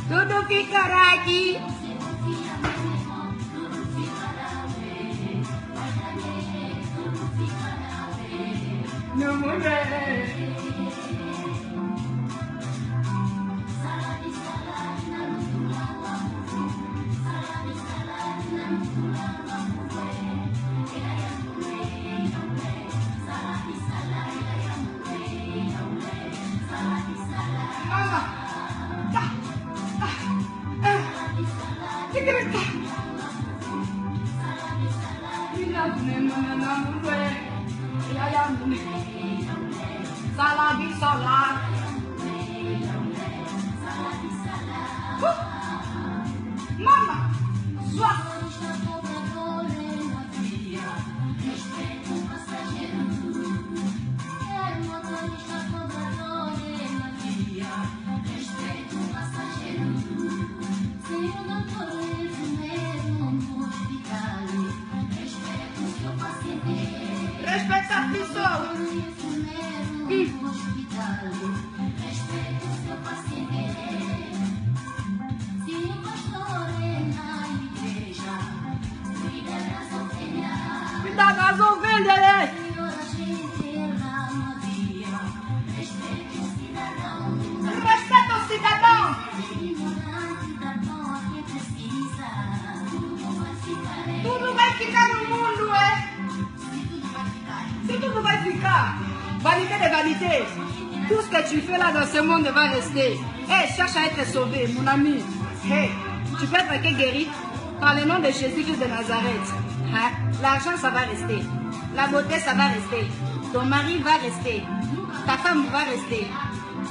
Tudo ficará aqui. No mundo. Salade, salade. Mama, sua. Respeita a pessoa. Cuidado das ovelhas. Respeita o cidadão. Tudo vai ficar no mundo, é? Si tout va ficar, vanité de vanité, tout ce que tu fais là dans ce monde va rester. Hey, cherche à être sauvé, mon ami. Hey, tu peux être guéri par le nom de Jésus-Christ de Nazareth. Hein? L'argent, ça va rester. La beauté, ça va rester. Ton mari va rester. Ta femme va rester.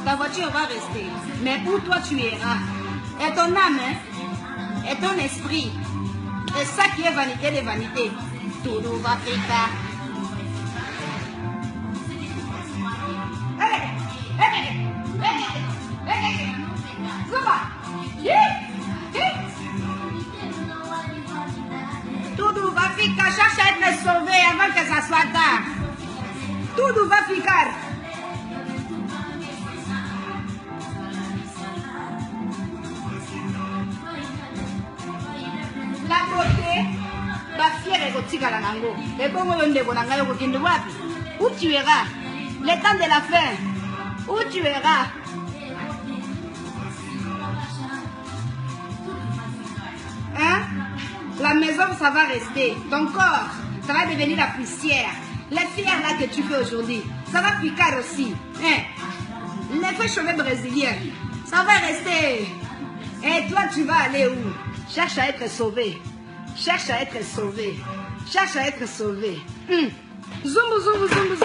Ta voiture va rester. Mais où toi tu iras? Et ton âme, hein? Et ton esprit. C'est ça qui est vanité de vanité. Tout va ficar. Tudo vai ficar, cherche à être sauvé avant que ça soit tard. Tudo va ficar. La beauté, ta fière égotique à la nango. Et bon, on est bon, on a eu où tu iras? Le temps de la fin. Où tu iras? Hein? La maison, ça va rester. Ton corps, ça va devenir la poussière. Les fières là que tu fais aujourd'hui, ça va piquer aussi. Hein? Les feux cheveux brésiliens, ça va rester. Et toi, tu vas aller où? Cherche à être sauvé. Cherche à être sauvé. Cherche à être sauvé. Zoom, zoom, zoom, zoom.